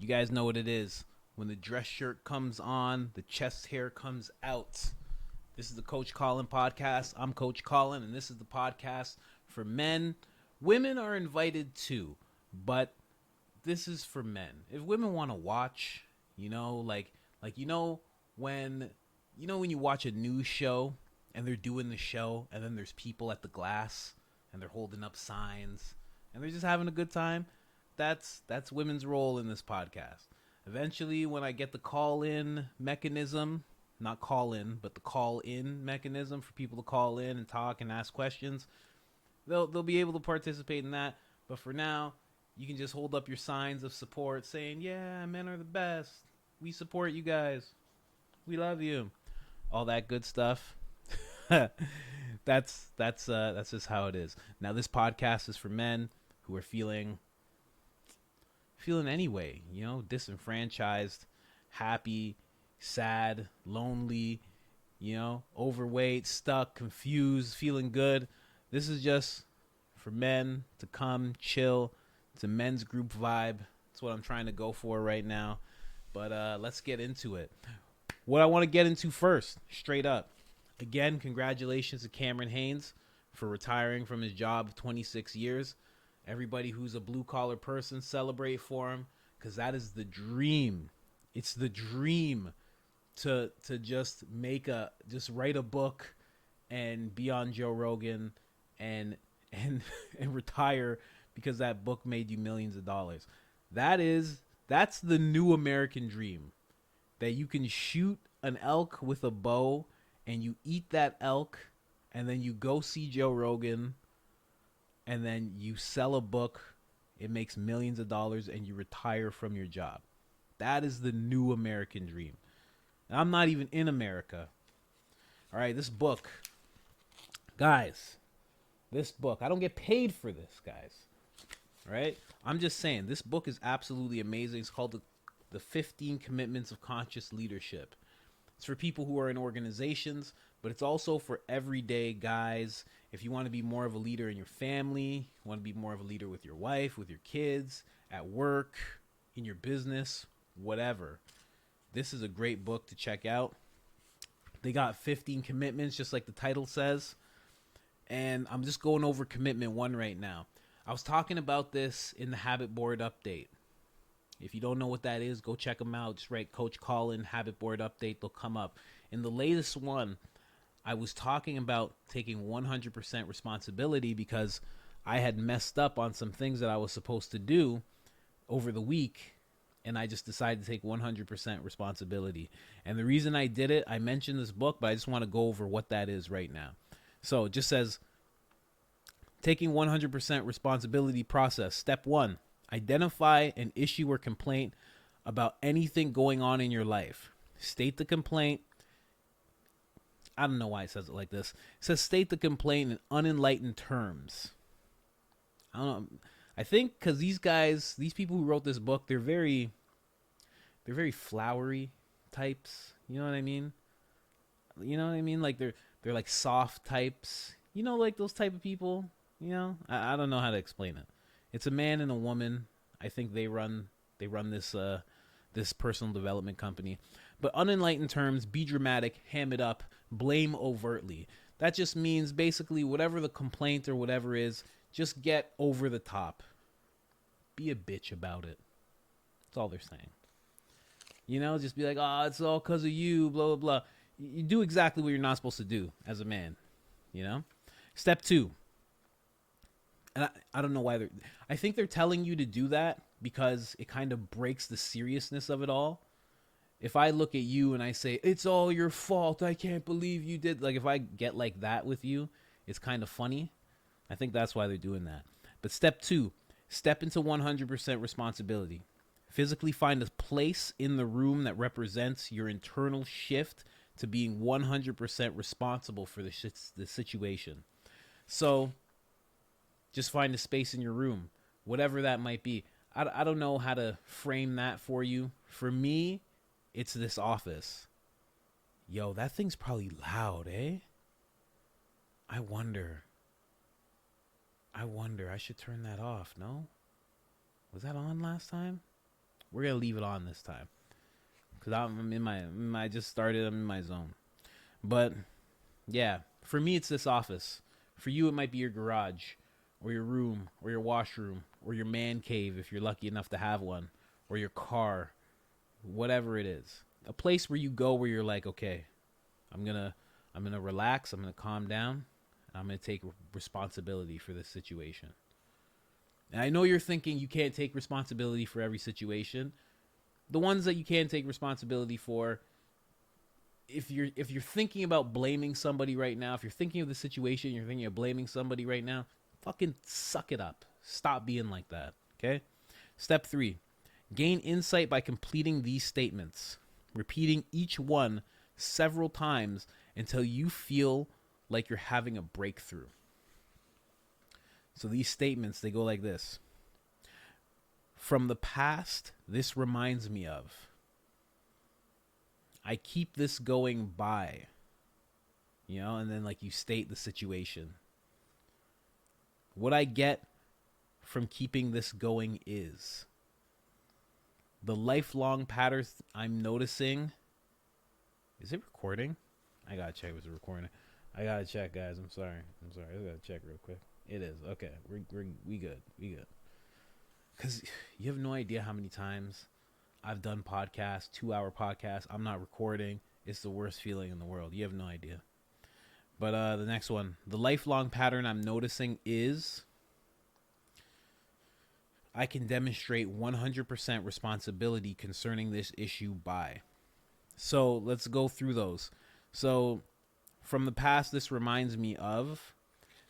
You guys know what it is. When the dress shirt comes on, the chest hair comes out. This is the Coach Colin podcast. I'm Coach Colin, and this is the podcast for men. Women are invited too, but this is for men. If women want to watch, when when you watch a news show and they're doing the show, and then there's people at the glass and they're holding up signs and they're just having a good time. That's women's role in this podcast. Eventually, when I get the call-in mechanism, not call in, but the call-in mechanism for people to call in and talk and ask questions, they'll be able to participate in that. But for now, you can just hold up your signs of support saying, yeah, men are the best. We support you guys. We love you. All that good stuff. That's just how it is. Now, this podcast is for men who are feeling anyway, disenfranchised, happy, sad, lonely, overweight, stuck, confused, feeling good. This is just for men to come chill. It's a men's group vibe. That's what I'm trying to go for right now. But let's get into it. What I want to get into first, straight up. Again, congratulations to Cameron Haynes for retiring from his job of 26 years. Everybody who's a blue-collar person, celebrate for him, because that is the dream. It's the dream to just write a book and be on Joe Rogan and retire because that book made you millions of dollars. That's the new American dream. That you can shoot an elk with a bow and you eat that elk and then you go see Joe Rogan and then you sell a book, it makes millions of dollars, and you retire from your job. That is the new American dream. And I'm not even in America. All right, this book. Guys, this book. I don't get paid for this, guys. All right? I'm just saying, this book is absolutely amazing. It's called The 15 Commitments of Conscious Leadership. It's for people who are in organizations, but it's also for everyday guys. If you want to be more of a leader in your family, you want to be more of a leader with your wife, with your kids, at work, in your business, whatever. This is a great book to check out. They got 15 commitments, just like the title says. And I'm just going over commitment 1 right now. I was talking about this in the Habit Board update. If you don't know what that is, go check them out. Just write Coach Colin Habit Board update. They'll come up. In the latest one, I was talking about taking 100% responsibility because I had messed up on some things that I was supposed to do over the week, and I just decided to take 100% responsibility. And the reason I did it, I mentioned this book, but I just want to go over what that is right now. So it just says, taking 100% responsibility process. Step 1, identify an issue or complaint about anything going on in your life. State the complaint. I don't know why it says it like this. It says state the complaint in unenlightened terms. I don't know. I think because these people who wrote this book, they're very flowery types. You know what I mean? Like they're like soft types. Like those type of people. I don't know how to explain it. It's a man and a woman. I think they run this personal development company. But unenlightened terms, be dramatic, ham it up, blame overtly. That just means basically whatever the complaint or whatever is, just get over the top. Be a bitch about it. That's all they're saying. Just be like, oh, it's all because of you, blah, blah, blah. You do exactly what you're not supposed to do as a man. Step 2. And I don't know why I think they're telling you to do that because it kind of breaks the seriousness of it all. If I look at you and I say, it's all your fault, I can't believe you did. Like, if I get like that with you, it's kind of funny. I think that's why they're doing that. But step 2, step into 100% responsibility. Physically find a place in the room that represents your internal shift to being 100% responsible for the situation. So just find a space in your room, whatever that might be. I don't know how to frame that for you. For me, it's this office. Yo, that thing's probably loud, eh? I wonder. I should turn that off, no? Was that on last time? We're gonna leave it on this time because I'm in my. I just started. I'm in my zone. But yeah, for me, it's this office. For you, it might be your garage, or your room, or your washroom, or your man cave if you're lucky enough to have one, or your car, whatever it is. A place where you go where you're like, okay, I'm gonna relax. I'm gonna calm down. And I'm gonna take responsibility for this situation. And I know you're thinking you can't take responsibility for every situation. The ones that you can take responsibility for, if you're thinking about blaming somebody right now, if you're thinking of the situation, you're thinking of blaming somebody right now, fucking suck it up. Stop being like that, okay? Step 3, gain insight by completing these statements, repeating each one several times until you feel like you're having a breakthrough. So these statements, they go like this. From the past, this reminds me of. I keep this going by. You know, and then like you state the situation. What I get from keeping this going is the lifelong patterns I'm noticing. Is it recording? I gotta check if it's recording. I gotta check, guys. I'm sorry. I gotta check real quick. It is. Okay. We good. Because you have no idea how many times I've done podcasts, 2-hour podcasts. I'm not recording. It's the worst feeling in the world. You have no idea. But the next one. The lifelong pattern I'm noticing is I can demonstrate 100% responsibility concerning this issue by. So let's go through those. So from the past, this reminds me of.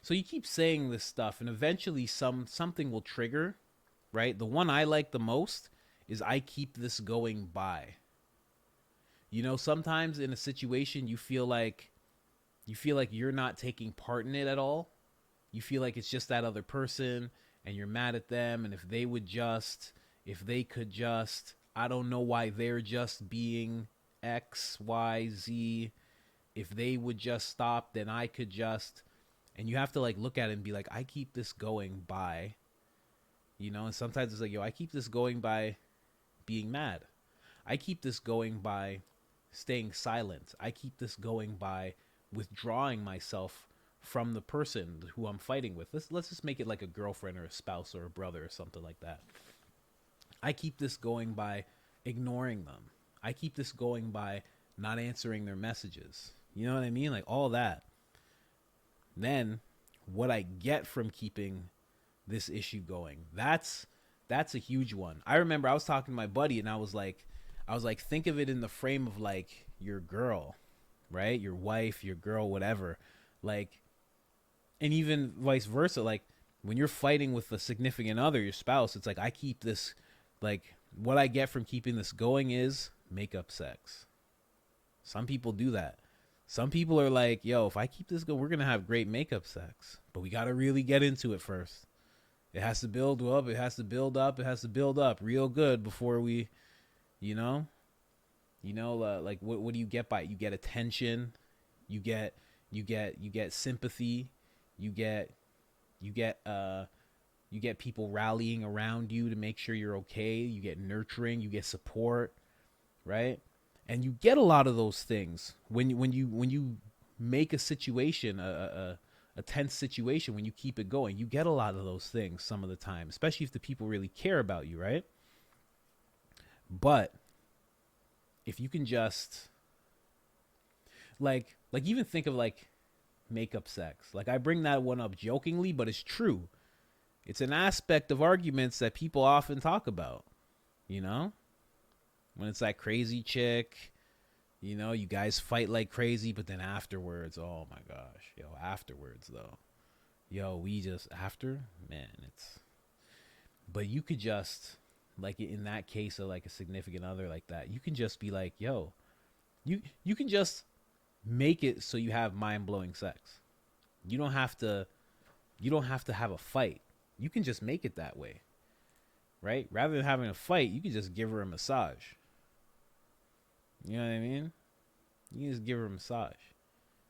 So you keep saying this stuff, and eventually something will trigger, right? The one I like the most is I keep this going by. You know, sometimes in a situation you feel like you're not taking part in it at all. You feel like it's just that other person, and you're mad at them, and if they could just, I don't know why they're just being X, Y, Z. If they would just stop, then I could just. And you have to like look at it and be like, I keep this going by, you know, and sometimes it's like, yo, I keep this going by being mad. I keep this going by staying silent. I keep this going by withdrawing myself from the person who I'm fighting with. Let's just make it like a girlfriend or a spouse or a brother or something like that. I keep this going by ignoring them. I keep this going by not answering their messages. You know what I mean? Like all that. Then what I get from keeping this issue going, that's a huge one. I remember I was talking to my buddy and I was like, think of it in the frame of like your girl, right? Your wife, your girl, whatever. Like, and even vice versa. Like when you're fighting with a significant other, your spouse, it's like, I keep this, like what I get from keeping this going is makeup sex. Some people do that. Some people are like, yo, if I keep this going, we're going to have great makeup sex. But we got to really get into it first. It has to build up. It has to build up. It has to build up real good before we, you know, like what do you get by it? You get attention. You get sympathy. You get people rallying around you to make sure you're okay. You get nurturing. You get support, right? And you get a lot of those things when you make a situation a tense situation. When you keep it going, you get a lot of those things some of the time, especially if the people really care about you, right? But if you can just like even think of like makeup sex. Like I bring that one up jokingly, but it's true. It's an aspect of arguments that people often talk about, you know? When it's that crazy chick, you know, you guys fight like crazy, but then afterwards, oh my gosh, yo, afterwards though, yo, we just after, man, it's. But you could just like in that case of like a significant other like that, you can just be like, yo, you can just make it so you have mind-blowing sex. You don't have to have a fight. You can just make it that way, right? Rather than having a fight, you can just give her a massage. You know what I mean? You can just give her a massage.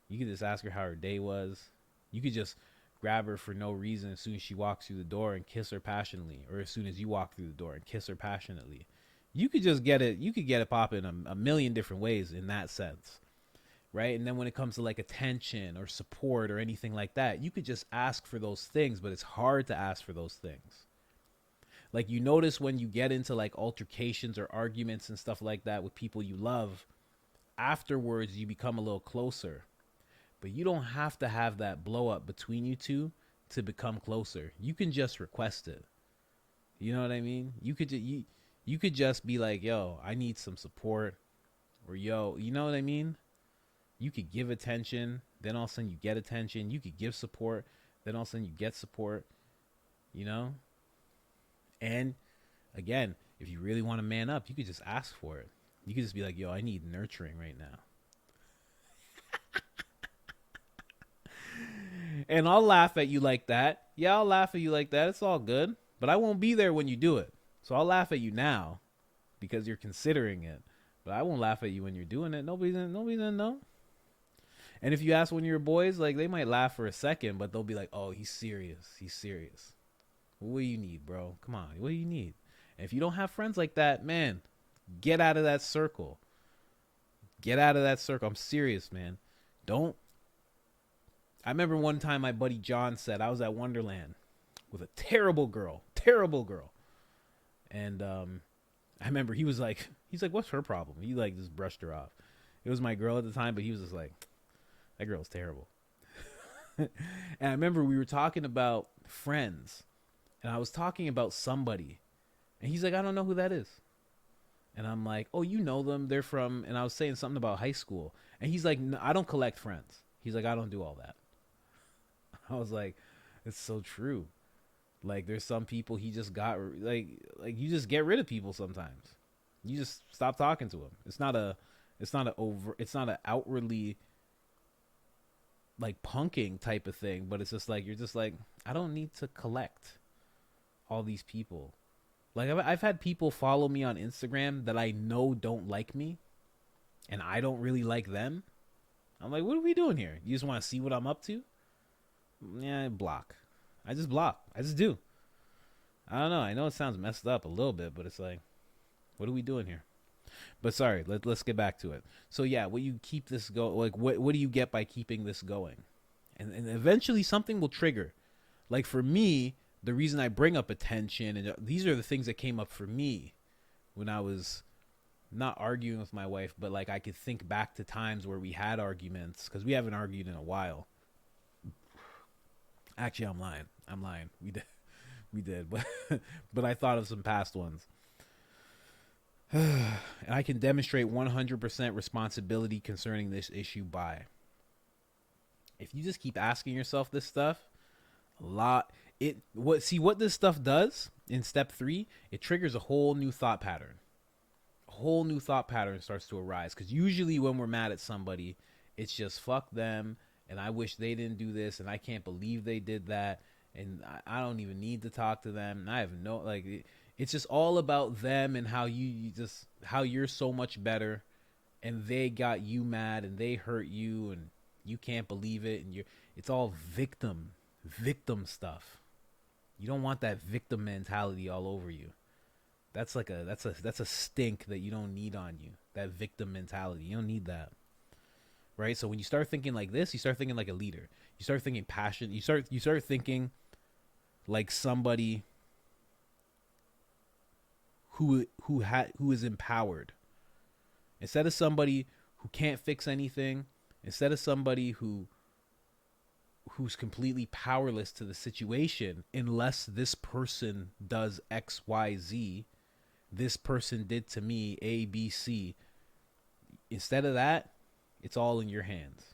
You can just ask her how her day was. You could just grab her for no reason as soon as she walks through the door and kiss her passionately, or as soon as you walk through the door and kiss her passionately. You could just get it. You could get it popping a million different ways in that sense, right? And then when it comes to like attention or support or anything like that, you could just ask for those things, but it's hard to ask for those things. Like you notice when you get into like altercations or arguments and stuff like that with people you love, afterwards you become a little closer. But you don't have to have that blow up between you two to become closer. You can just request it. You know what I mean? You could just be like, "Yo, I need some support," or "Yo," you know what I mean? You could give attention, then all of a sudden you get attention. You could give support, then all of a sudden you get support. You know? And again, if you really want to man up, you could just ask for it. You could just be like, "Yo, I need nurturing right now." And I'll laugh at you like that. Yeah, I'll laugh at you like that. It's all good. But I won't be there when you do it. So I'll laugh at you now because you're considering it. But I won't laugh at you when you're doing it. Nobody's gonna know. And if you ask when you're boys, like they might laugh for a second, but they'll be like, "Oh, he's serious. He's serious. What do you need, bro? Come on. What do you need?" And if you don't have friends like that, man, get out of that circle. Get out of that circle. I'm serious, man. Don't. I remember one time my buddy John said I was at Wonderland with a terrible girl. And I remember he's like, "What's her problem?" He like just brushed her off. It was my girl at the time, but he was just like, "That girl's terrible." And I remember we were talking about friends, and I was talking about somebody, and he's like, "I don't know who that is." And I'm like, "Oh, you know them. They're from," and I was saying something about high school. And he's like, "No, I don't collect friends." He's like, "I don't do all that." I was like, it's so true. Like there's some people he just got like you just get rid of people sometimes. You just stop talking to them. It's not a outwardly like punking type of thing, but it's just like you're just like, I don't need to collect all these people. Like I've had people follow me on Instagram that I know don't like me, and I don't really like them. I'm like, what are we doing here? You just want to see what I'm up to? Yeah, block. I just block. I just do. I don't know. I know it sounds messed up a little bit, but it's like, what are we doing here? But sorry, let's get back to it. So yeah, what you keep this go like what do you get by keeping this going? And eventually something will trigger. Like for me, the reason I bring up attention, and these are the things that came up for me when I was not arguing with my wife, but like I could think back to times where we had arguments, because we haven't argued in a while. Actually, I'm lying. We did, but I thought of some past ones. And I can demonstrate 100% responsibility concerning this issue by, if you just keep asking yourself this stuff, what this stuff does in step 3, it triggers a whole new thought pattern. A whole new thought pattern starts to arise, because usually when we're mad at somebody, it's just fuck them, and I wish they didn't do this, and I can't believe they did that, and I don't even need to talk to them, and I have no, like, it's just all about them and how how you're so much better, and they got you mad, and they hurt you, and you can't believe it, and it's all victim stuff. You don't want that victim mentality all over you. That's a stink that you don't need on you. That victim mentality, you don't need that. Right? So when you start thinking like this, you start thinking like a leader. You start thinking passion. You start thinking like somebody who is empowered. Instead of somebody who can't fix anything, instead of somebody who's completely powerless to the situation unless this person does XYZ, this person did to me ABC. Instead of that, it's all in your hands.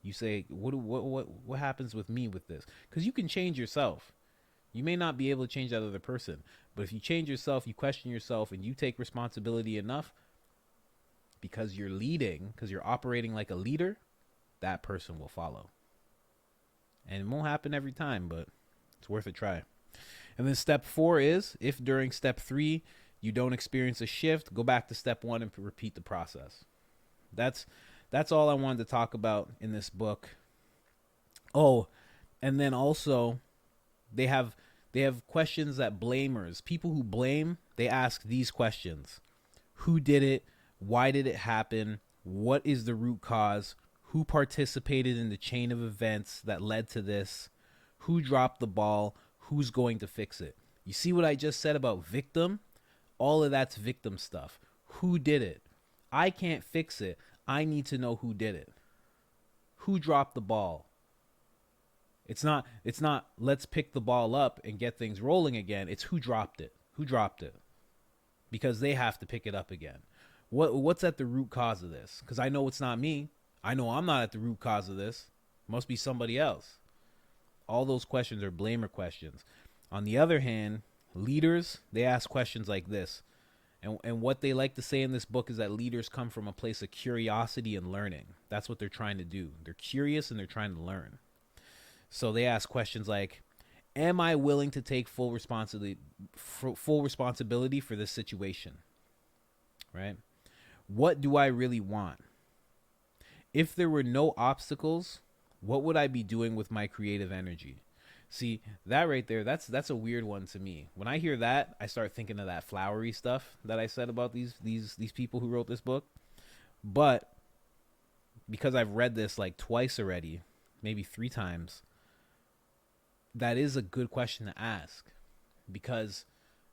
You say, what happens with me with this? Because you can change yourself. You may not be able to change that other person, but if you change yourself, you question yourself, and you take responsibility enough, because you're leading, because you're operating like a leader, that person will follow. And it won't happen every time, but it's worth a try. And then step 4 is, if during step 3 you don't experience a shift, go back to step 1 and repeat the process. That's all I wanted to talk about in this book. Oh, and then also they have questions that blamers, people who blame, they ask these questions: who did it? Why did it happen? What is the root cause? Who participated in the chain of events that led to this? Who dropped the ball? Who's going to fix it? You see what I just said about victim? All of that's victim stuff. Who did it? I can't fix it. I need to know who did it. Who dropped the ball? It's not let's pick the ball up and get things rolling again. It's who dropped it. Who dropped it? Because they have to pick it up again. What's at the root cause of this? Because I know it's not me. I know I'm not at the root cause of this. It must be somebody else. All those questions are blamer questions. On the other hand, leaders, they ask questions like this. And what they like to say in this book is that leaders come from a place of curiosity and learning. That's what they're trying to do. They're curious and they're trying to learn. So they ask questions like, am I willing to take full responsibility for this situation? Right? What do I really want? If there were no obstacles, what would I be doing with my creative energy? See, that right there, that's a weird one to me. When I hear that, I start thinking of that flowery stuff that I said about these people who wrote this book. But because I've read this like twice already, maybe 3 times, that is a good question to ask. Because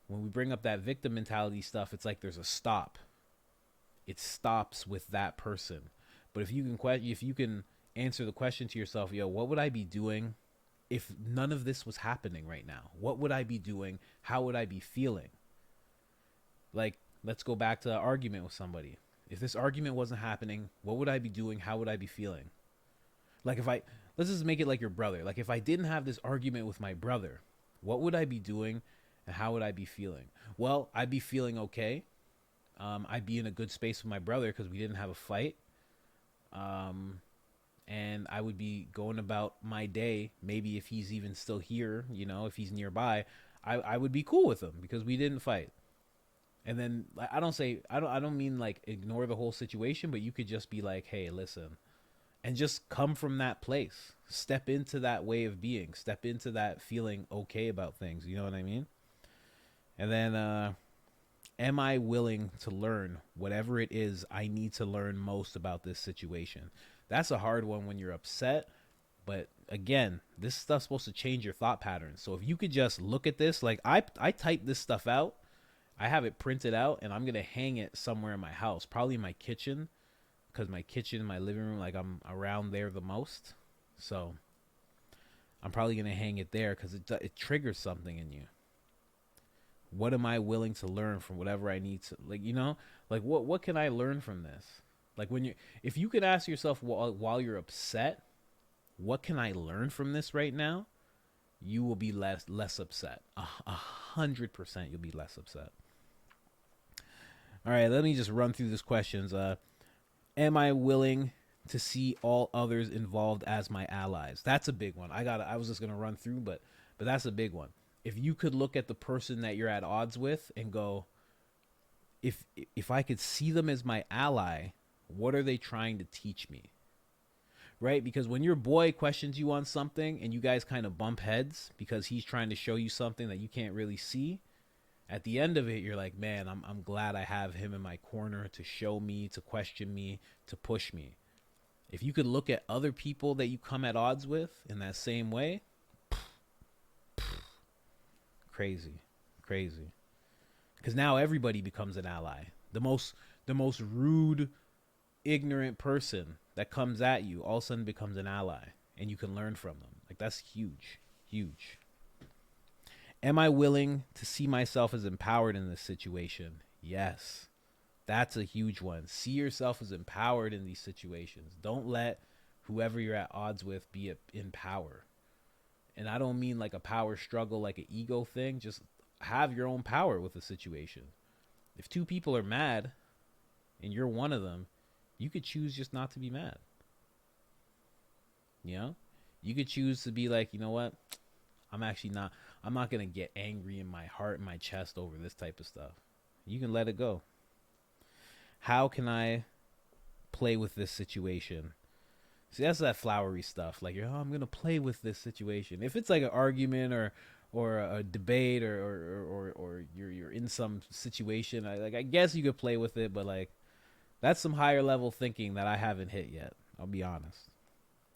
when we bring up that victim mentality stuff, it's like there's a stop. It stops with that person. But if you can answer the question to yourself, what would I be doing if none of this was happening right now? What would I be doing? How would I be feeling? Like, let's go back to an argument with somebody. If this argument wasn't happening, what would I be doing? How would I be feeling? Like let's just make it like your brother. Like if I didn't have this argument with my brother, what would I be doing and how would I be feeling? Well, I'd be feeling okay. I'd be in a good space with my brother because we didn't have a fight. And I would be going about my day. Maybe if he's even still here, if he's nearby, I would be cool with him because we didn't fight. And then I don't mean like ignore the whole situation, but you could just be like, hey, listen, and just come from that place. Step into that way of being. Step into that feeling okay about things. You know what I mean? And then, am I willing to learn whatever it is I need to learn most about this situation? That's a hard one when you're upset. But again, this stuff's supposed to change your thought patterns. So if you could just look at this, like I typed this stuff out. I have it printed out and I'm going to hang it somewhere in my house, probably in my kitchen, because my kitchen, my living room, like I'm around there the most. So I'm probably going to hang it there because it triggers something in you. What am I willing to learn from whatever I need to, like what can I learn from this? Like if you could ask yourself while you're upset, what can I learn from this right now? You will be less upset. 100% you'll be less upset. All right, let me just run through these questions. Am I willing to see all others involved as my allies? That's a big one. I was just gonna run through, but that's a big one. If you could look at the person that you're at odds with and go, if I could see them as my ally, what are they trying to teach me? Right? Because when your boy questions you on something and you guys kind of bump heads because he's trying to show you something that you can't really see, at the end of it, you're like, man, I'm glad I have him in my corner to show me, to question me, to push me. If you could look at other people that you come at odds with in that same way, crazy. Because now everybody becomes an ally. The most rude, ignorant person that comes at you all of a sudden becomes an ally, and you can learn from them. Like, that's huge. Am I willing to see myself as empowered in this situation? Yes. That's a huge one. See yourself as empowered in these situations. Don't let whoever you're at odds with be in power. And I don't mean like a power struggle, like an ego thing. Just have your own power with the situation. If 2 people are mad and you're one of them, you could choose just not to be mad. You could choose to be like, you know what? I'm not going to get angry in my heart and my chest over this type of stuff. You can let it go. How can I play with this situation? See, that's that flowery stuff. Like, I'm going to play with this situation. If it's like an argument or or a debate, or you're in some situation. I guess you could play with it, but like that's some higher level thinking that I haven't hit yet. I'll be honest.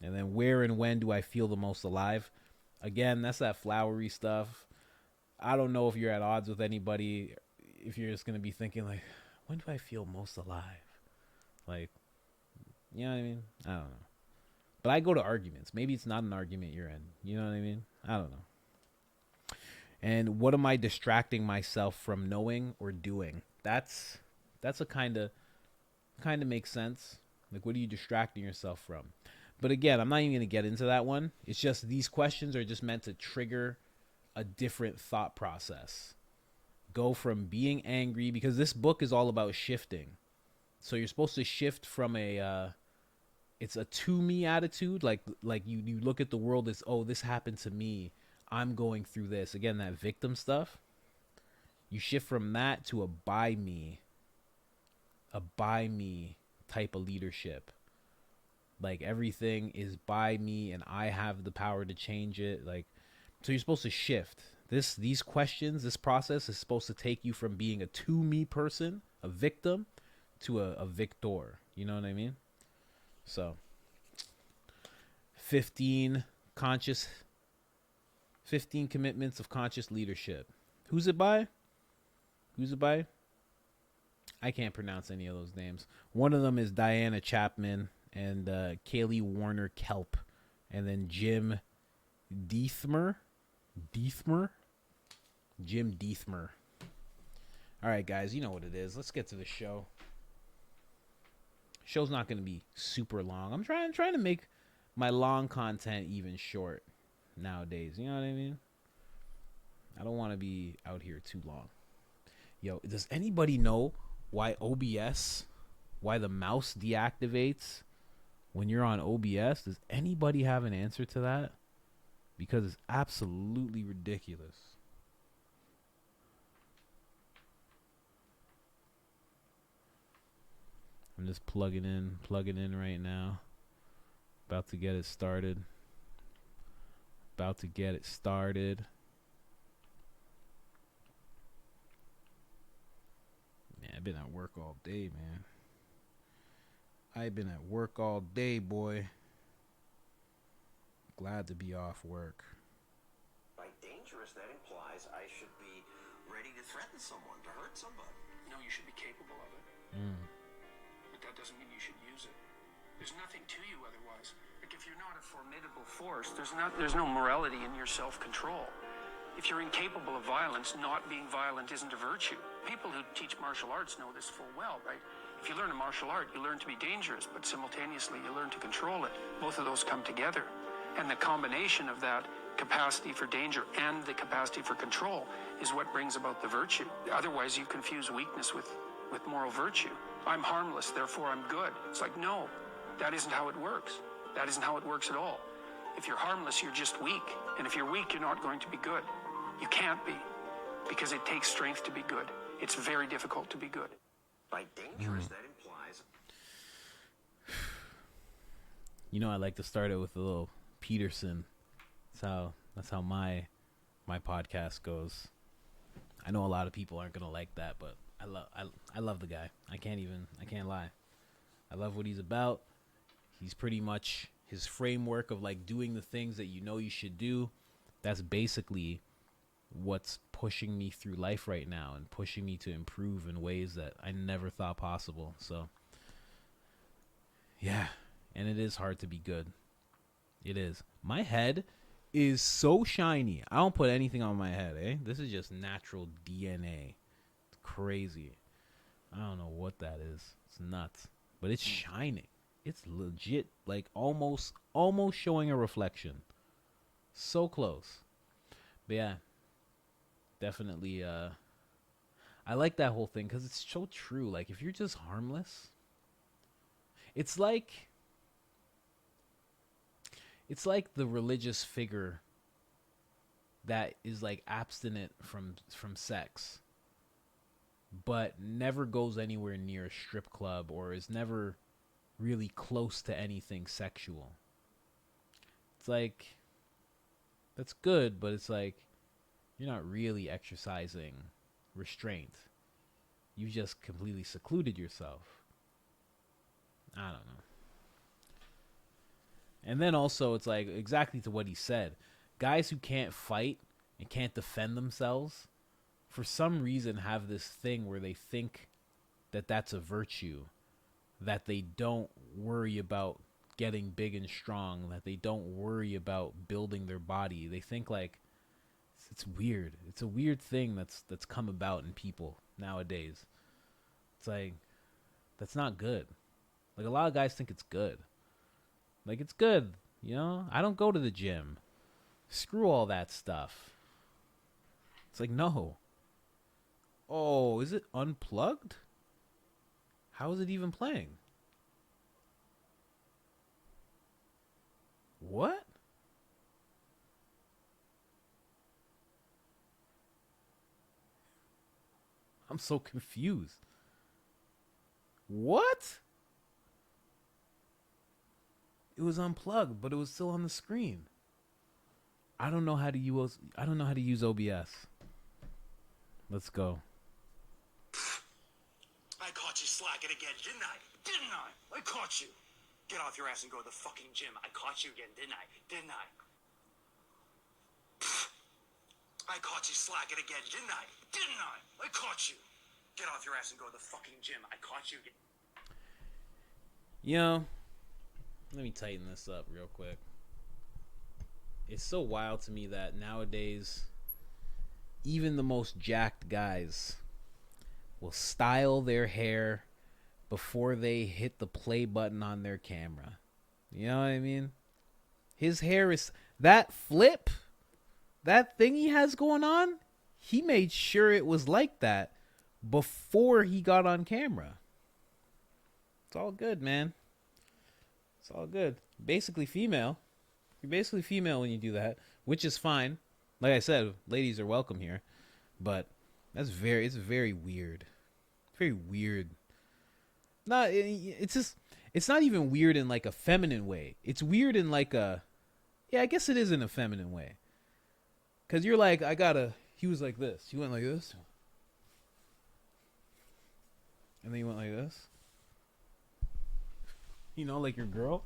And then where and when do I feel the most alive? Again, that's that flowery stuff. I don't know if you're at odds with anybody. If you're just gonna be thinking like, when do I feel most alive? Like, you know what I mean? I don't know. But I go to arguments. Maybe it's not an argument you're in. You know what I mean? I don't know. And what am I distracting myself from knowing or doing? That's a kind of makes sense. Like, what are you distracting yourself from? But again, I'm not even going to get into that one. It's just these questions are just meant to trigger a different thought process. Go from being angry, because this book is all about shifting. So you're supposed to shift from it's a to me attitude. Like you look at the world as, oh, this happened to me. I'm going through this. Again, that victim stuff. You shift from that to a by me type of leadership. Like everything is by me and I have the power to change it. Like, so you're supposed to shift. These questions, this process is supposed to take you from being a to me person, a victim, to a victor. You know what I mean? So 15 commitments of conscious leadership. Who's it by? I can't pronounce any of those names. One of them is Diana Chapman and Kaylee Warner Kelp, and then Jim Diethmer. Jim Diethmer. All right, guys, you know what it is. Let's get to the show. Show's not going to be super long. I'm trying to make my long content even short nowadays. You know what I mean? I don't want to be out here too long. Yo, does anybody know why the mouse deactivates when you're on OBS? Does anybody have an answer to that? Because it's absolutely ridiculous. I'm just plugging in right now. About to get it started. Man, I've been at work all day, man. Boy. Glad to be off work. By dangerous, that implies I should be ready to threaten someone, to hurt somebody. No, you should be capable of it. But that doesn't mean you should use it. There's nothing to you otherwise. Like if you're not a formidable force, there's no morality in your self-control. If you're incapable of violence, not being violent isn't a virtue. People who teach martial arts know this full well, right? If you learn a martial art, you learn to be dangerous, but simultaneously you learn to control it. Both of those come together. And the combination of that capacity for danger and the capacity for control is what brings about the virtue. Otherwise, you confuse weakness with moral virtue. I'm harmless, therefore I'm good. It's like, no, that isn't how it works. That isn't how it works at all. If you're harmless, you're just weak. And if you're weak, you're not going to be good. You can't be, because it takes strength to be good. It's very difficult to be good. By dangerous, that implies... You know, I like to start it with a little Peterson. That's how my podcast goes. I know a lot of people aren't gonna like that, but I love the guy. I can't lie. I love what he's about. He's pretty much his framework of like doing the things that you know you should do. That's basically what's pushing me through life right now and pushing me to improve in ways that I never thought possible. So yeah, and it is hard to be good. It is. My head is so shiny. I don't put anything on my head, eh? This is just natural DNA. It's crazy. I don't know what that is. It's nuts. But it's shining. It's legit, like almost showing a reflection. So close. But yeah, definitely I like that whole thing because it's so true. Like if you're just harmless, it's like the religious figure that is like abstinent from sex, but never goes anywhere near a strip club or is never really close to anything sexual. It's like, that's good, but it's like, you're not really exercising restraint. You just completely secluded yourself. I don't know. And then also, it's like exactly to what he said. Guys who can't fight and can't defend themselves, for some reason, have this thing where they think that that's a virtue, that they don't worry about getting big and strong, that they don't worry about building their body. They think like it's weird. It's a weird thing that's come about in people nowadays. It's like that's not good. Like a lot of guys think it's good. Like it's good, you know? I don't go to the gym. Screw all that stuff. It's like no. Oh, is it unplugged? How is it even playing? What? I'm so confused. What? It was unplugged, but it was still on the screen. I don't know how to use OBS. Let's go. I caught you slacking again, didn't I? Didn't I? I caught you. Get off your ass and go to the fucking gym. I caught you again, didn't I? Didn't I? I caught you slacking again, didn't I? Didn't I? I caught you. Get off your ass and go to the fucking gym. I caught you again. You know, let me tighten this up real quick. It's so wild to me that nowadays, even the most jacked guys will style their hair before they hit the play button on their camera. You know what I mean? His hair is that flip, that thing he has going on. He made sure it was like that before he got on camera. It's all good, man. It's all good. Basically female. You're basically female when you do that, which is fine. Like I said, ladies are welcome here, but it's very weird. Very weird. It's not even weird in like a feminine way. It's weird in like a, yeah, I guess it is in a feminine way. Cause you're like, he was like this. He went like this. And then he went like this. You know, like your girl.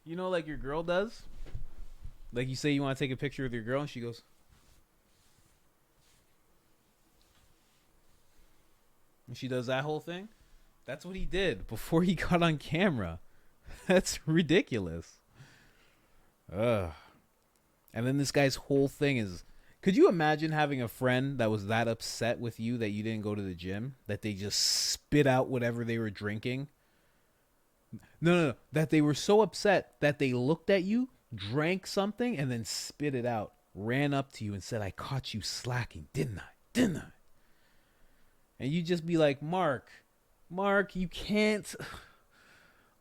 You know, like your girl does. Like you say you want to take a picture with your girl and she goes. And she does that whole thing. That's what he did before he got on camera. That's ridiculous. Ugh. And then this guy's whole thing is, could you imagine having a friend that was that upset with you that you didn't go to the gym? That they just spit out whatever they were drinking? No. That they were so upset that they looked at you, drank something, and then spit it out. Ran up to you and said, I caught you slacking, didn't I? Didn't I? And you just be like, Mark, you can't.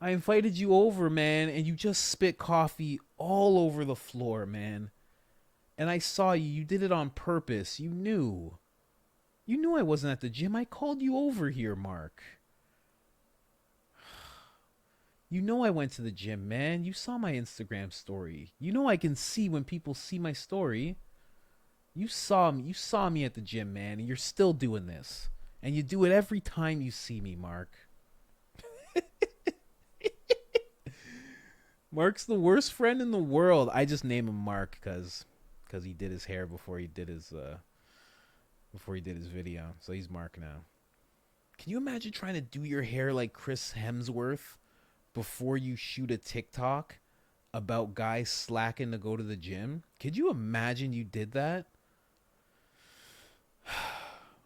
I invited you over, man, and you just spit coffee all over the floor, man. And I saw you. You did it on purpose. You knew. You knew I wasn't at the gym. I called you over here, Mark. You know I went to the gym, man. You saw my Instagram story. You know I can see when people see my story. You saw me. You saw me at the gym, man, and you're still doing this. And you do it every time you see me, Mark. Mark's the worst friend in the world. I just name him Mark because he did his hair before he did his video. So he's Mark now. Can you imagine trying to do your hair like Chris Hemsworth before you shoot a TikTok about guys slacking to go to the gym? Could you imagine you did that?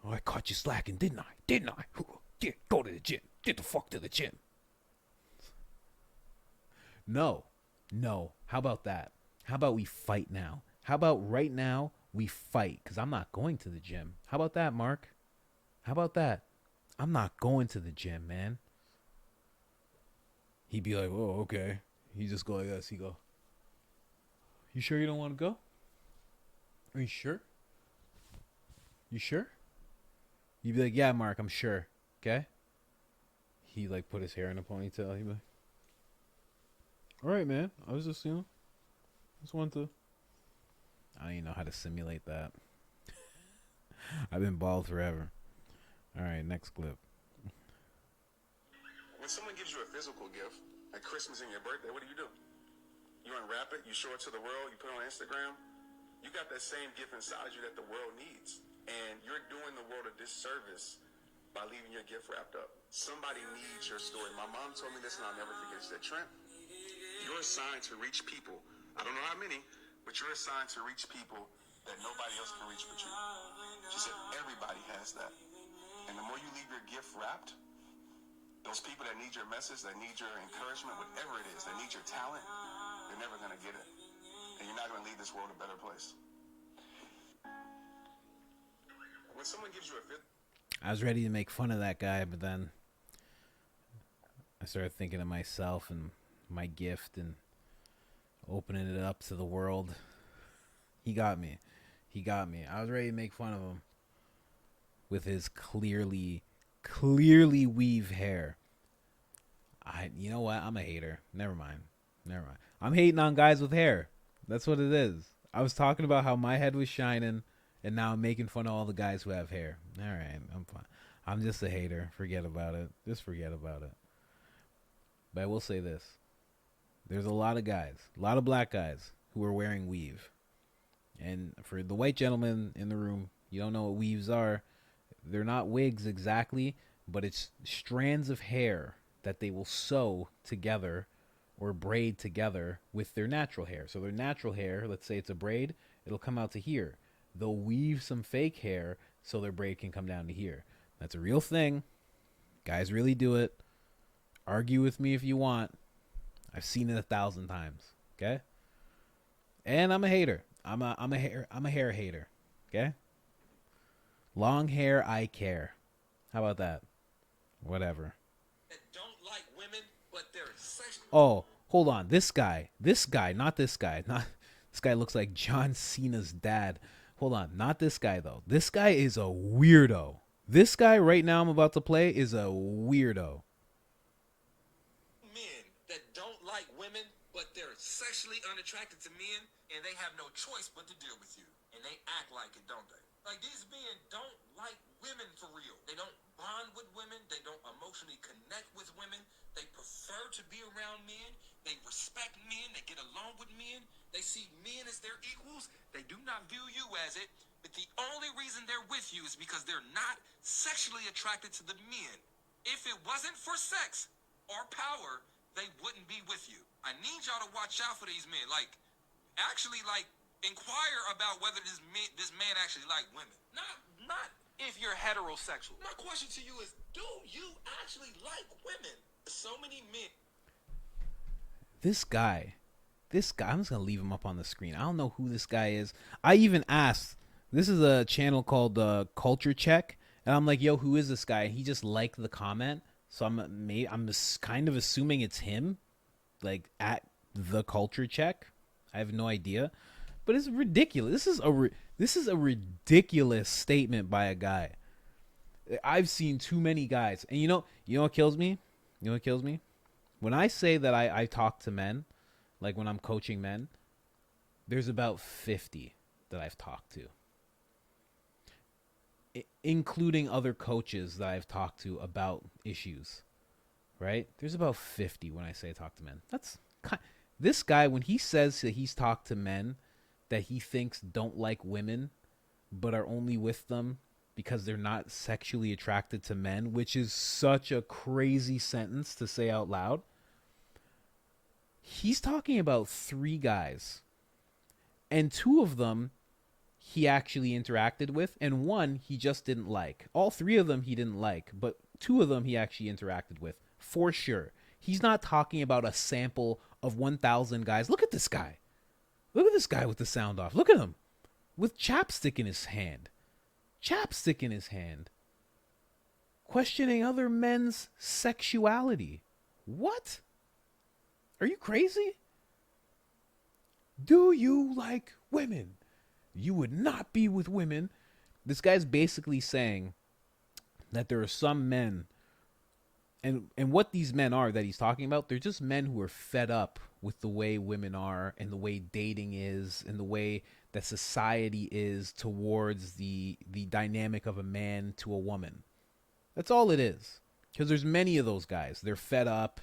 Oh, I caught you slacking, didn't I? Didn't I? Go to the gym. Get the fuck to the gym. No. How about that? How about we fight now? How about right now we fight? Because I'm not going to the gym. How about that, Mark? How about that? I'm not going to the gym, man. He'd be like, oh, okay. He just go like this. He go, you sure you don't want to go? Are you sure? You sure? You'd be like, yeah, Mark, I'm sure. Okay? He like put his hair in a ponytail. He'd be like, all right, man. I was just, just wanted to. I don't even know how to simulate that. I've been bald forever. All right, next clip. When someone gives you a physical gift, like Christmas and your birthday, what do? You unwrap it, you show it to the world, you put it on Instagram. You got that same gift inside you that the world needs. And you're doing the world a disservice by leaving your gift wrapped up. Somebody needs your story. My mom told me this and I'll never forget. She said, Trent, you're assigned to reach people. I don't know how many, but you're assigned to reach people that nobody else can reach but you. She said, everybody has that. And the more you leave your gift wrapped, those people that need your message, that need your encouragement, whatever it is, that need your talent, you're never going to get it. And you're not going to leave this world a better place. When someone gives you a fifth... I was ready to make fun of that guy, but then I started thinking of myself and my gift and opening it up to the world. He got me. I was ready to make fun of him with his clearly weave hair. You know what? I'm a hater. Never mind. I'm hating on guys with hair. That's what it is. I was talking about how my head was shining, and now I'm making fun of all the guys who have hair. All right, I'm fine. I'm just a hater. Forget about it. Just forget about it. But I will say this. There's a lot of guys, a lot of black guys who are wearing weave. And for the white gentlemen in the room, you don't know what weaves are. They're not wigs exactly, but it's strands of hair that they will sew together or braid together with their natural hair. So their natural hair, let's say it's a braid, it'll come out to here. They'll weave some fake hair so their braid can come down to here. That's a real thing. Guys really do it. Argue with me if you want. I've seen it 1,000 times. Okay? And I'm a hater. I'm a hair hater. Okay? Long hair, I care. How about that? Whatever. That don't like women, but they're sexual. Oh, hold on. This guy, not this guy. This guy looks like John Cena's dad. Hold on. Not this guy, though. This guy is a weirdo. This guy right now I'm about to play is a weirdo. Men that don't like women, but they're sexually unattracted to men, and they have no choice but to deal with you. And they act like it, don't they? Like, these men don't like women for real. They don't bond with women. They don't emotionally connect with women. They prefer to be around men. They respect men. They get along with men. They see men as their equals. They do not view you as it. But the only reason they're with you is because they're not sexually attracted to the men. If it wasn't for sex or power, they wouldn't be with you. I need y'all to watch out for these men. Like, actually, like, inquire about whether this man actually like women. Not if you're heterosexual. My question to you is, do you actually like women? So many men. This guy, I'm just going to leave him up on the screen. I don't know who this guy is. I even asked, this is a channel called Culture Check, and I'm like, yo, who is this guy? And he just liked the comment, so I'm just kind of assuming it's him, like at the Culture Check. I have no idea. But it's ridiculous. This is a ridiculous statement by a guy. I've seen too many guys. And you know what kills me? You know what kills me? When I say that I talk to men, like when I'm coaching men, there's about 50 that I've talked to. Including other coaches that I've talked to about issues. Right? There's about 50 when I say talk to men. This guy, when he says that he's talked to men that he thinks don't like women, but are only with them because they're not sexually attracted to men, which is such a crazy sentence to say out loud. He's talking about 3 guys, and 2 of them he actually interacted with, and 1 he just didn't like. All 3 of them he didn't like, but 2 of them he actually interacted with, for sure. He's not talking about a sample of 1,000 guys. Look at this guy. Look at this guy with the sound off. Look at him with chapstick in his hand. Chapstick in his hand. Questioning other men's sexuality. What? Are you crazy? Do you like women? You would not be with women. This guy's basically saying that there are some men And what these men are that he's talking about, they're just men who are fed up with the way women are and the way dating is and the way that society is towards the dynamic of a man to a woman. That's all it is. Because there's many of those guys. They're fed up.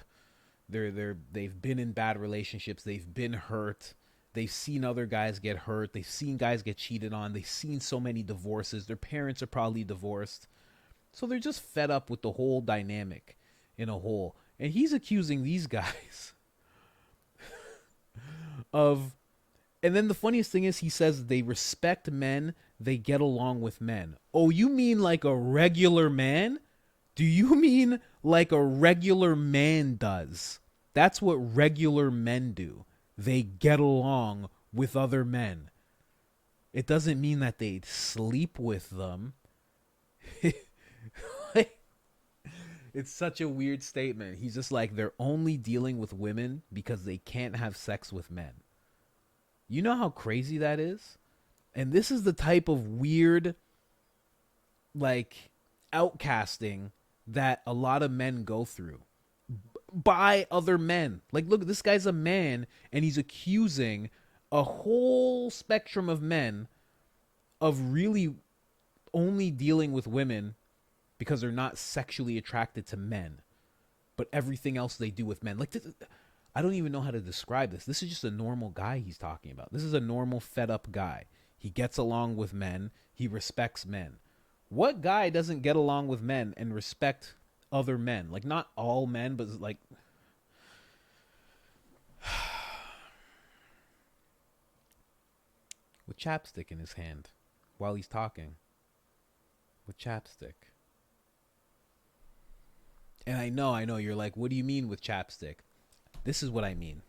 They've been in bad relationships. They've been hurt. They've seen other guys get hurt. They've seen guys get cheated on. They've seen so many divorces. Their parents are probably divorced. So they're just fed up with the whole dynamic in a whole. And he's accusing these guys of... And then the funniest thing is he says they respect men. They get along with men. Oh, you mean like a regular man? Do you mean like a regular man does? That's what regular men do. They get along with other men. It doesn't mean that they sleep with them. It's such a weird statement. He's just like, they're only dealing with women because they can't have sex with men. You know how crazy that is? And this is the type of weird, like, outcasting that a lot of men go through by other men. Like, look, this guy's a man, and he's accusing a whole spectrum of men of really only dealing with women because they're not sexually attracted to men, but everything else they do with men. Like, I don't even know how to describe this. This is just a normal guy he's talking about. This is a normal fed up guy. He gets along with men. He respects men. What guy doesn't get along with men and respect other men? Like, not all men, but like... with chapstick in his hand while he's talking. With chapstick. And I know, you're like, what do you mean with chapstick? This is what I mean.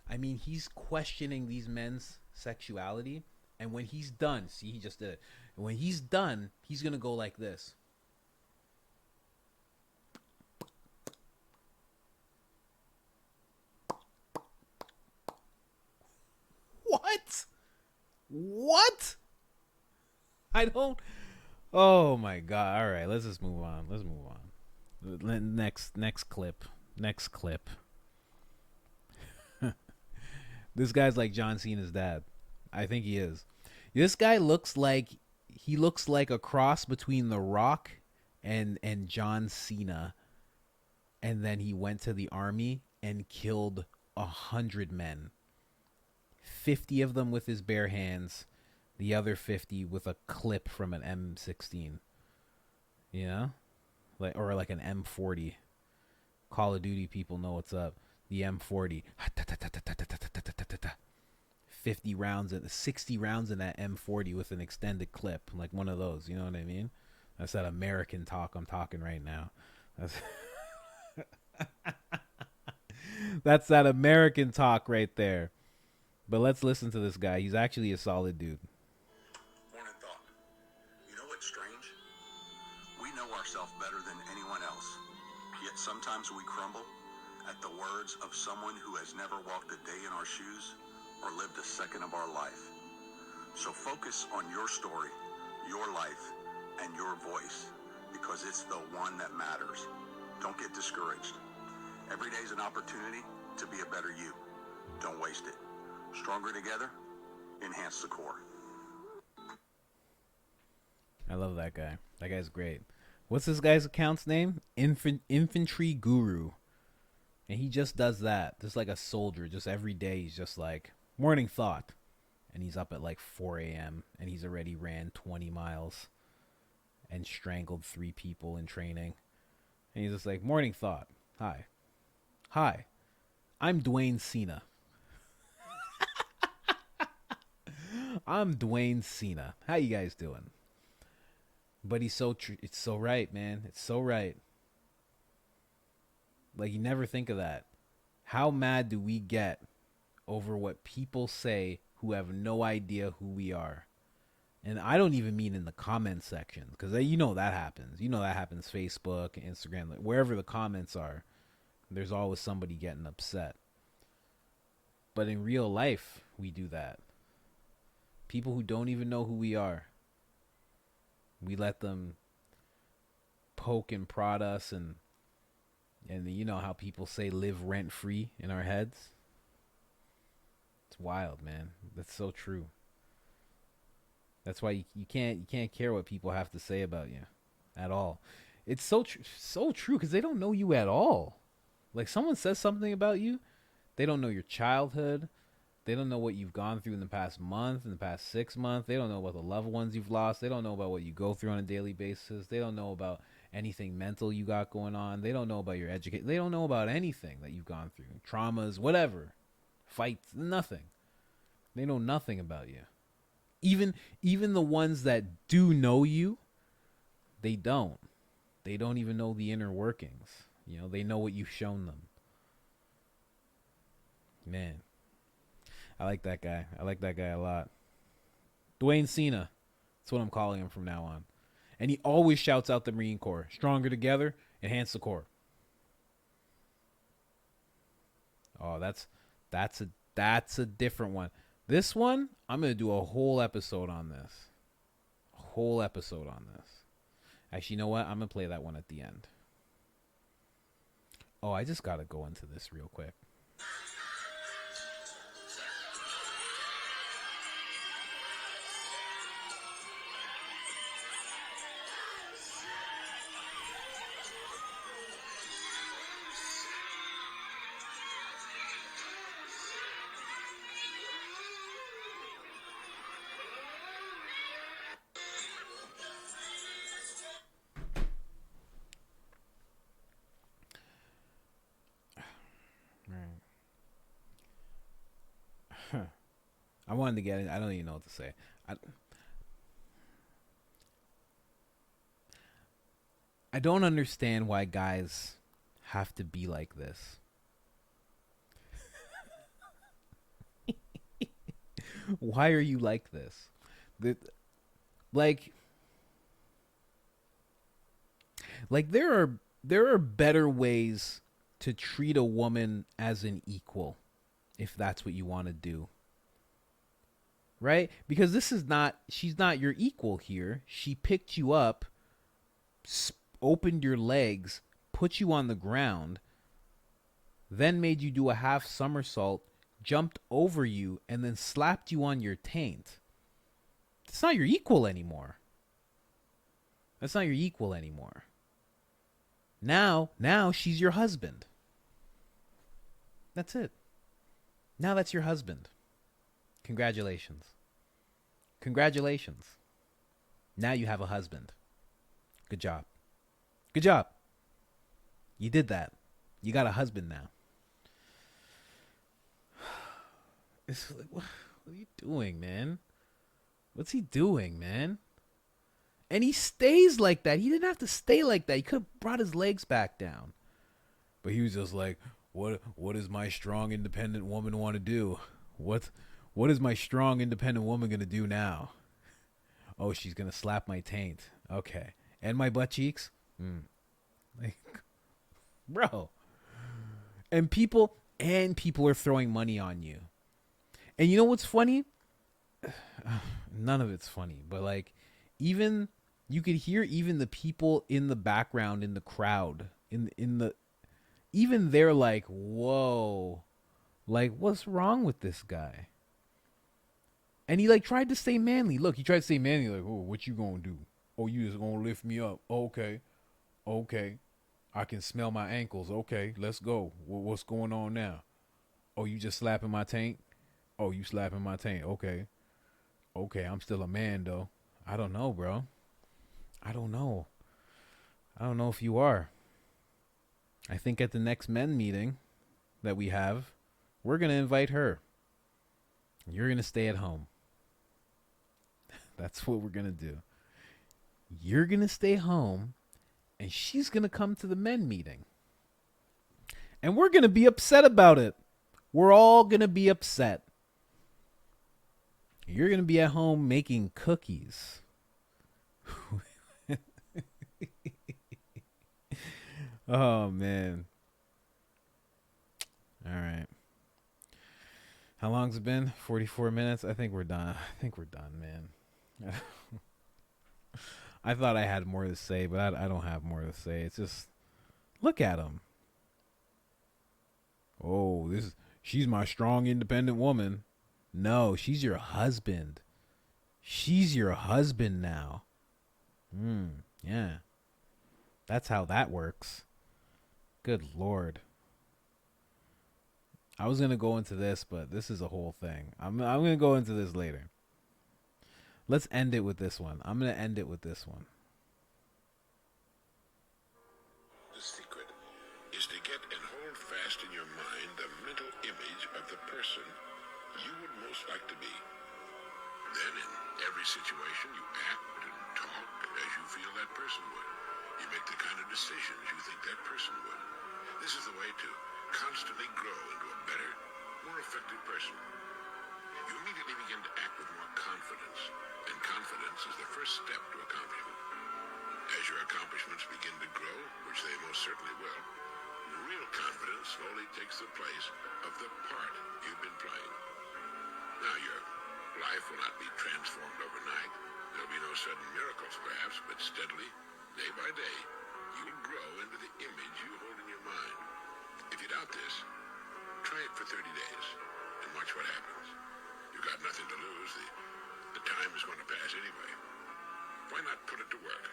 I mean, he's questioning these men's sexuality. And when he's done, see, he just did it. And when he's done, he's going to go like this. What? What? I don't... Oh, my God. All right, let's just move on. Let's move on. Next clip. Next clip. This guy's like John Cena's dad. I think he is. This guy looks like a cross between The Rock and John Cena. And then he went to the army and killed 100 men. 50 of them with his bare hands. The other 50 with a clip from an M16. You know? Or like an M40. Call of Duty people know what's up. The M40. 50 rounds and 60 rounds in that M40 with an extended clip, like one of those. You know what I mean? That's that American talk I'm talking right now. That's that American talk right there. But let's listen to this guy. He's actually a solid dude. Morning thought. You know what's strange? We know ourselves better than anyone else. Yet sometimes we crumble at the words of someone who has never walked a day in our shoes or lived a second of our life. So focus on your story, your life, and your voice, because it's the one that matters. Don't get discouraged. Every day is an opportunity to be a better you. Don't waste it. Stronger together, enhance the core. I love that guy. That guy's great. What's this guy's account's name? Infantry Guru. And he just does that. Just like a soldier. Just every day he's just like, morning thought. And he's up at like 4 a.m. And he's already ran 20 miles. And strangled 3 people in training. And he's just like, morning thought. Hi. Hi. I'm Dwayne Cena. I'm Dwayne Cena. How you guys doing? But he's so it's so right, man. It's so right. Like, you never think of that. How mad do we get over what people say who have no idea who we are? And I don't even mean in the comment section, because you know that happens. You know that happens Facebook, Instagram, wherever the comments are. There's always somebody getting upset. But in real life, we do that. People who don't even know who we are. We let them poke and prod us and And you know how people say live rent free in our heads? It's wild, man. That's so true. That's why you can't care what people have to say about you at all. It's so true because they don't know you at all. Like someone says something about you, they don't know your childhood. They don't know what you've gone through in the past month, in the past 6 months. They don't know about the loved ones you've lost. They don't know about what you go through on a daily basis. They don't know about anything mental you got going on. They don't know about your education. They don't know about anything that you've gone through. Traumas, whatever. Fights, nothing. They know nothing about you. Even the ones that do know you, they don't. They don't even know the inner workings. You know, they know what you've shown them. Man. I like that guy. I like that guy a lot. Dwayne Cena. That's what I'm calling him from now on. And he always shouts out the Marine Corps. Stronger together, enhance the Corps. Oh, that's a different one. This one, I'm going to do a whole episode on this. A whole episode on this. Actually, you know what? I'm going to play that one at the end. Oh, I just got to go into this real quick. I wanted to get it. I don't even know what to say. I don't understand why guys have to be like this. Why are you like this? Like there are better ways to treat a woman as an equal if that's what you want to do. Right? Because she's not your equal here. She picked you up, opened your legs, put you on the ground, then made you do a half somersault, jumped over you, and then slapped you on your taint. It's not your equal anymore. That's not your equal anymore. Now she's your husband. That's it. Now that's your husband. Congratulations. Congratulations. Now you have a husband. Good job. Good job. You did that. You got a husband now. It's like, what are you doing, man? What's he doing, man? And he stays like that. He didn't have to stay like that. He could have brought his legs back down. But he was just like, what does my strong, independent woman want to do? What is my strong, independent woman going to do now? Oh, she's going to slap my taint. Okay. And my butt cheeks? Like, bro. And people are throwing money on you. And you know what's funny? None of it's funny. But like, even, you could hear even the people in the background, in the crowd, even they're like, whoa. Like, what's wrong with this guy? And he like tried to stay manly. Look, he tried to stay manly. Like, oh, what you gonna do? Oh, you just gonna lift me up? Okay. I can smell my ankles. Okay, let's go. What's going on now? Oh, you just slapping my taint? Oh, you slapping my taint? Okay, I'm still a man though. I don't know, bro. I don't know if you are. I think at the next men meeting that we have, we're gonna invite her. You're gonna stay at home. That's what we're going to do. You're going to stay home, and she's going to come to the men meeting. And we're going to be upset about it. We're all going to be upset. You're going to be at home making cookies. Oh, man. All right. How long's it been? 44 minutes? I think we're done. Man. I thought I had more to say, but I don't have more to say. It's just, look at him. Oh, she's my strong, independent woman. No, she's your husband. She's your husband now. Yeah. That's how that works. Good Lord. I was going to go into this, but this is a whole thing. I'm going to go into this later. Let's end it with this one. I'm going to end it with this one. The secret is to get and hold fast in your mind the mental image of the person you would most like to be. Then in every situation you act and talk as you feel that person would. You make the kind of decisions you think that person would. This is the way to constantly grow into a better, more effective person. You immediately begin to act with more confidence, and confidence is the first step to accomplishment. As your accomplishments begin to grow, which they most certainly will, real confidence slowly takes the place of the part you've been playing. Now, your life will not be transformed overnight. There'll be no sudden miracles, perhaps, but steadily, day by day, you will grow into the image you hold in your mind. If you doubt this, try it for 30 days and watch what happens. You've got nothing to lose. The time is going to pass anyway. Why not put it to work,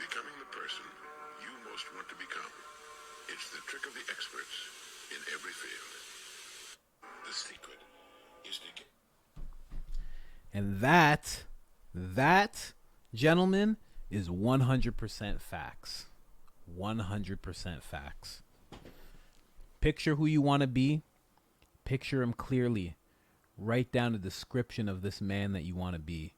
becoming the person you most want to become? It's the trick of the experts in every field. The secret is to get... And that, gentlemen, is 100% facts. 100% facts. Picture who you want to be. Picture him clearly. Write down a description of this man that you want to be,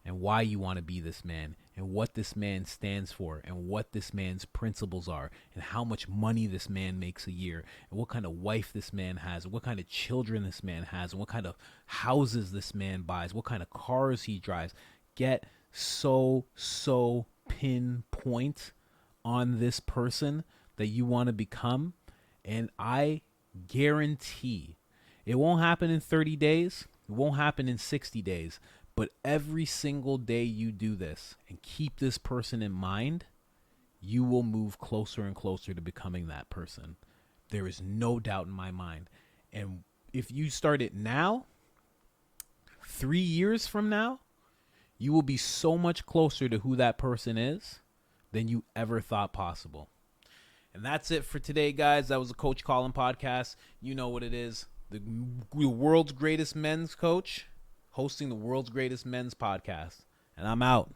and why you want to be this man, and what this man stands for, and what this man's principles are, and how much money this man makes a year, and what kind of wife this man has, and what kind of children this man has, and what kind of houses this man buys, what kind of cars he drives. Get so pinpoint on this person that you want to become, and I guarantee it won't happen in 30 days. It won't happen in 60 days. But every single day you do this and keep this person in mind, you will move closer and closer to becoming that person. There is no doubt in my mind. And if you start it now, 3 years from now, you will be so much closer to who that person is than you ever thought possible. And that's it for today, guys. That was the Coach Colin podcast. You know what it is. The world's greatest men's coach hosting the world's greatest men's podcast. And I'm out.